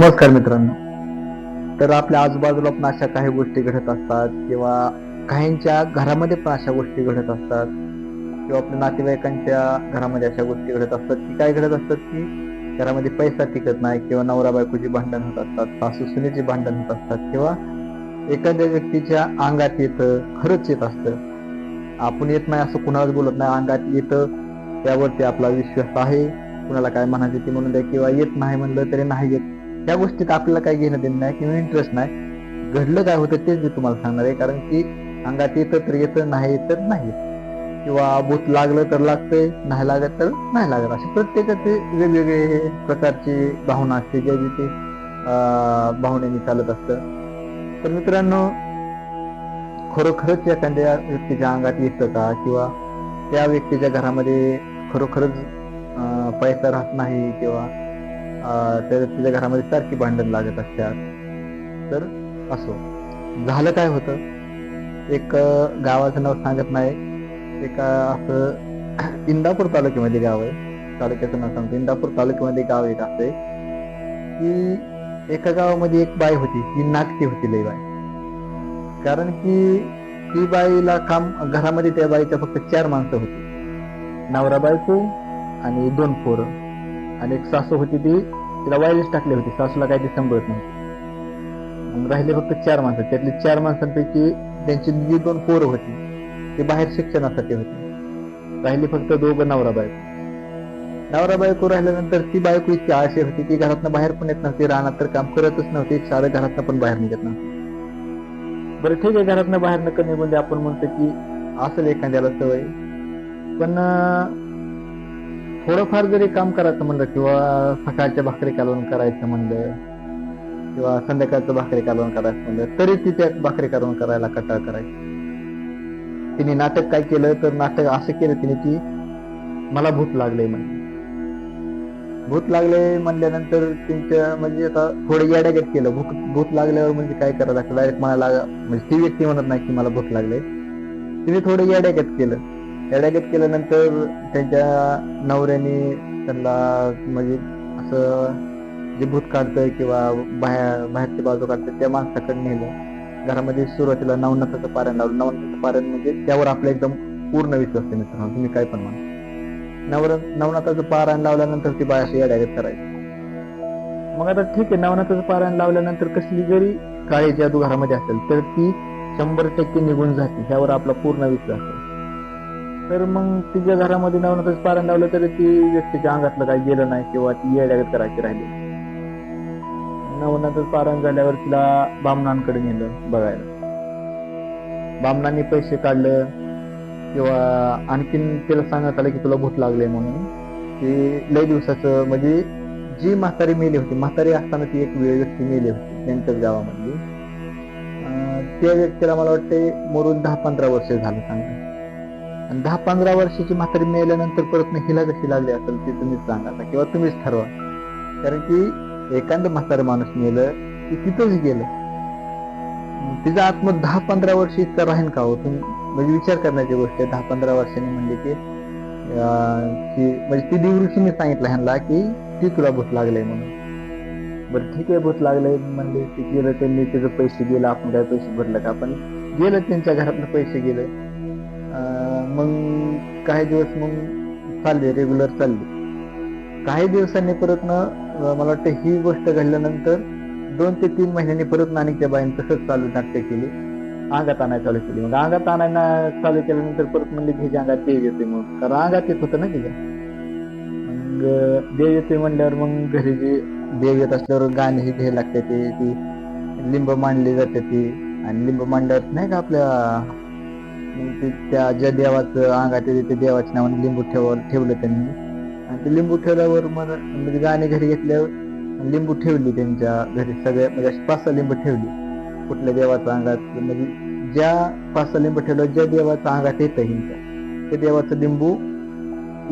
नमस्कार मित्रांनो. तर आपल्या आजूबाजूला पण अशा काही गोष्टी घडत असतात किंवा काहींच्या घरामध्ये पण अशा गोष्टी घडत असतात किंवा आपल्या नातेवाईकांच्या घरामध्ये अशा गोष्टी घडत असतात की काय घडत असतात की घरामध्ये पैसा टिकत नाही किंवा नवरा बायकोची भांडण होत असतात, सासू सुनेची भांडण होत असतात किंवा एखाद्या व्यक्तीच्या अंगात येतं, खरंच येत असतं. आपण येत नाही असं कुणालाच बोलत नाही, अंगात येतं त्यावरती आपला विश्वास आहे. कुणाला काय म्हणायचं ते म्हणून द्या किंवा येत नाही म्हणलं तरी नाही येत, त्या गोष्टीत आपल्याला काही घेणं देणं नाही किंवा इंटरेस्ट नाही. घडलं काय होतं तेच मी तुम्हाला सांगणार आहे, कारण की अंगात येतं तर येतं, नाही येत तर नाही येत. किंवा भूत लागलं तर लागतंय, नाही लागत तर नाही लागत. असे प्रत्येकाचे वेगवेगळे प्रकारची भावना असते, ज्या ते भावनेने चालत असतं. तर मित्रांनो, खरोखरच एखाद्या व्यक्तीच्या अंगात येतं का किंवा त्या व्यक्तीच्या घरामध्ये खरोखरच पैसा राहत नाही किंवा त्या व्यक्तीच्या घरामध्ये सारखी भांडण लागत असतात. तर असो, झालं काय होतं, एक गावाचं नाव सांगत नाही, एक असं इंदापूर तालुक्यामध्ये गाव आहे. तालुक्याचं नाव सांगतो. इंदापूर तालुक्यामध्ये गाव एक असं आहे की एका गावामध्ये एक बाई होती, ती नाटकी होती लई बाई. कारण की ती बाईला काम घरामध्ये, त्या बाईच्या फक्त 4 माणसं होती, नवरा बायको आणि 2 पोरं आणि एक सासू होती. ती तिला वायलीच टाकली होती, सासूला काही ती सांभाळत नव्हती. मग राहिले फक्त 4 माणसं. त्यातली 4 माणसांपैकी त्यांची जी 2 पोरं होती ती बाहेर शिक्षणासाठी होती. राहिली फक्त दोघं नवरा बायको. नवरा बायको राहिल्यानंतर ती बायको इतकी आळशी होती की घरातनं बाहेर पण येत नव्हती, रानात तर काम करतच नव्हती, सारं घरातनं पण बाहेर निघत नव्हती. बरं ठीक आहे, घरातनं बाहेर नका निघून दे, आपण म्हणतो की असेल एखाद्याला सवय. पण थोडंफार जरी काम करायचं म्हणलं किंवा सकाळच्या भाकरी कालवण करायचं म्हणलं किंवा संध्याकाळचं भाकरी कालवण करायचं म्हणलं तरी ती त्या भाकरी कालवण करायला कंटाळ करायची. तिने नाटक काय केलं तर नाटक असं केलं तिने की मला भूत लागलंय म्हणले. भूत लागले म्हणल्यानंतर त्यांच्या म्हणजे आता थोडं येड्यागत केलं. भूत लागल्यावर म्हणजे काय करायला लागतं, डायरेक्ट मला म्हणजे ती व्यक्ती म्हणत नाही की मला भूत लागले, तिने थोडं येड्यागत केलं. येड्यागत केल्यानंतर त्यांच्या नवऱ्याने त्यांना म्हणजे असं जे भूत काढतंय किंवा बाहेरची बाजू काढतंय त्या माणसाकडे नेलं. घरामध्ये सुरुवातीला नवनाथाचं पारायण लावलं. नवनाथाचं पारायण म्हणजे त्यावर आपला एकदम पूर्ण विश्वास आहे मित्रांनो, तुम्ही काय पण म्हणा. नवनाथाचं पारायण लावल्यानंतर ती बाय अशी येड्यागत करायची. मग आता ठीक आहे, नवनाथाचं पारायण लावल्यानंतर कसली जरी काळी जादू घरामध्ये असेल तर ती 100% निघून जाते, ह्यावर आपला पूर्ण विश्वास आहे. तर मग तिच्या घरामध्ये नवनाथाचं पारायण लावलं तरी ती व्यक्तीच्या अंगातलं काही गेलं नाही किंवा ती येड्यागत करायची राहिली. नवनाथाचं पारायण झाल्यावर तिला बामणांकडे नेलं बघायला. बामणांनी पैसे काढलं किंवा आणखीन तिला सांगण्यात आलं की तुला भूत लागले म्हणून. ती लय दिवसाचं म्हणजे जी म्हातारी मेली होती, म्हातारी असताना ती एक व्यक्ती मेली होती त्यांच्याच गावामधली. त्या व्यक्तीला मला वाटते मरून 10-15 वर्ष झालं चांगलं. आणि 10-15 वर्षाची म्हातारी मेल्यानंतर परत हिला कशी लागली असेल ते तुम्हीच सांगा किंवा तुम्हीच ठरवा. कारण की एखादं म्हातारं माणूस मेलं की तिथंच गेलं, तिचा आत्मा 10-15 वर्ष इतका राहीन का हो? म्हणजे विचार करण्याची गोष्ट आहे. 10-15 वर्षांनी म्हणले की म्हणजे ती दिवशीने सांगितलं ह्यांना की ती तुला भूत लागलंय म्हणून. बरं ठीक आहे, भूत लागलंय म्हणले, ते गेलं, त्यांनी त्याचे पैसे गेलं, आपण काय पैसे भरलं का? पण गेलं, त्यांच्या घरातलं पैसे गेले. मग काही दिवस मग चालले, रेग्युलर चालले. काही दिवसांनी परत मला वाटतं ही गोष्ट घडल्यानंतर 2 ते 3 महिन्यांनी परत नानिकच्या बाईने तसंच चालू नाट्य केली, अंगात आणायला चालू केली. मग अंगात आणायला चालू केल्यानंतर परत म्हणले की ह्याच्या अंगात देव येते, मग कारण अंगात येत होतं ना तिच्या. मग देव येते म्हणल्यावर मग घरी जे देव येत असल्यावर गाणे हे घ्यायला लागते, ती लिंब मांडली जाते ती. आणि लिंब मांडल्यावर नाही का आपल्या त्या ज्या देवाचं अंगात येते त्या देवाच्या नावाने लिंबू ठेवलं त्यांनी. आणि ते लिंबू ठेवल्यावर म्हणजे गाणे घरी घेतल्यावर लिंबू ठेवली त्यांच्या घरी, सगळ्या म्हणजे 5-6 लिंबू ठेवली कुठल्या देवाच्या अंगात. म्हणजे ज्या 5-6 लिंबू ठेवलं, ज्या देवाच्या अंगात येतं हिंच्या त्या देवाचं लिंबू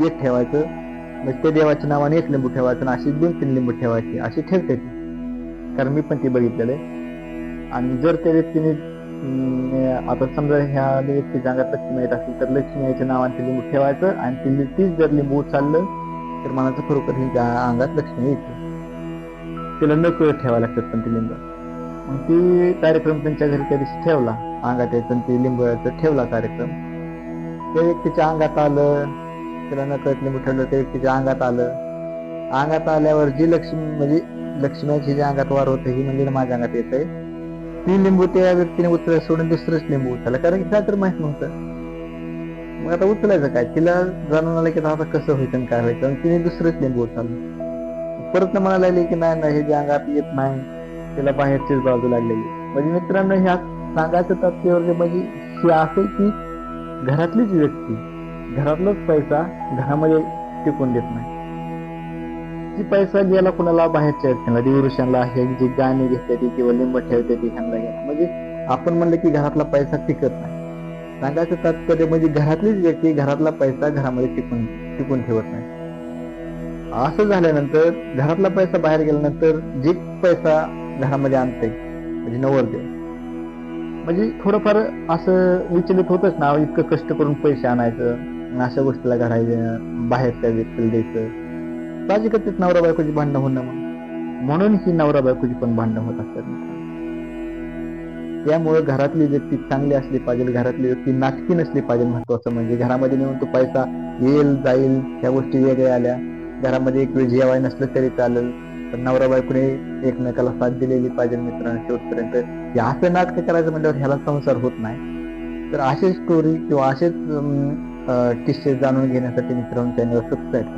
एक ठेवायचं, म्हणजे त्या देवाच्या नावाने एक लिंबू ठेवायचं आणि अशी 2-3 लिंबू ठेवायची, अशी ठेवते ती. कारण मी पण ती बघितलेलं आहे. आणि जर त्या व्यक्तीने आता समजा ह्या व्यक्तीच्या अंगात लक्ष्मी येत असेल तर लक्ष्मी याच्या नावाने ते लिंबू ठेवायचं आणि तीच जर लिंबू उचललं तर मनाचं खरोखर हिच्या अंगात लक्ष्मी येते. तिला नकळत ठेवावं लागतात पण ती लिंब. मग ती कार्यक्रम त्यांच्या घरी त्या दिवशी ठेवला, अंगात यायचं ती लिंबाचा ठेवला कार्यक्रम. त्या व्यक्तीच्या अंगात आलं, तिला नकळत लिंबू ठेवलं, त्या व्यक्तीच्या अंगात आलं. अंगात आल्यावर जी लक्ष्मी म्हणजे लक्ष्मीची जे अंगात वार होतं ही म्हणजे माझ्या अंगात येत आहे, ती लिंबू त्या व्यक्तीने उचलायला सोडून दुसरंच लिंबू उचलला, कारण की काय तर माहित नव्हतं. मग आता उचलायचं काय, तिला जाणून आलं की आता कसं व्हायचं काय व्हायचं, आणि तिने दुसरंच लिंबू उचललं. परत म्हणायला लागले की नाही नाही, हे जे अंगात येत नाही, तिला बाहेरचीच बाजू लागलेली. म्हणजे मित्रांनो, ह्या सांगायचं तात्पर्य म्हणजे हे असं की घरातलीच व्यक्ती, घरातलाच पैसा घरामध्ये टिकून देत नाही. ती पैसा गेला कुणाला, बाहेरच्या व्यक्तीला, दिवृषांना, हे जी गाणी घेते किंवा लिंब ठेवते ती ह्यांना गेला. म्हणजे आपण म्हणलं की घरातला पैसा टिकत नाही. सांगायचं तात्पर्य म्हणजे घरातलीच व्यक्ती घरातला पैसा घरामध्ये टिकून ठेवत नाही. असं झाल्यानंतर घरातला पैसा बाहेर गेल्यानंतर जे पैसा घरामध्ये आणते म्हणजे नवरदेव, म्हणजे थोडंफार असं विचलित होतच ना, इतकं कष्ट करून पैसे आणायचं, अशा गोष्टीला घरायचं, बाहेरच्या व्यक्तीला द्यायचं. साहजिकच नवरा बायकोची भांडणं होणं, म्हणून ही नवरा बायकोची पण भांडणं होत असतात. त्यामुळे घरातली व्यक्ती चांगली असली पाहिजे, घरातली व्यक्ती नाटकी नसली पाहिजे. महत्वाचं म्हणजे घरामध्ये नेऊन तो पैसा येईल जाईल ह्या गोष्टी वेगळ्या आल्या. घरामध्ये एक वेळ जेवाय नसलं तरी चालेल, पण नवरा बायकोने एकमेकाला साथ दिलेली पाहिजे मित्रांनो शेवटपर्यंत. हे असं नाटक करायचं म्हणल्यावर ह्याला संसार होत नाही. तर अशी स्टोरी किंवा असेच किस्से जाणून घेण्यासाठी मित्रांनो चॅनलवर सबस्क्राईब करा.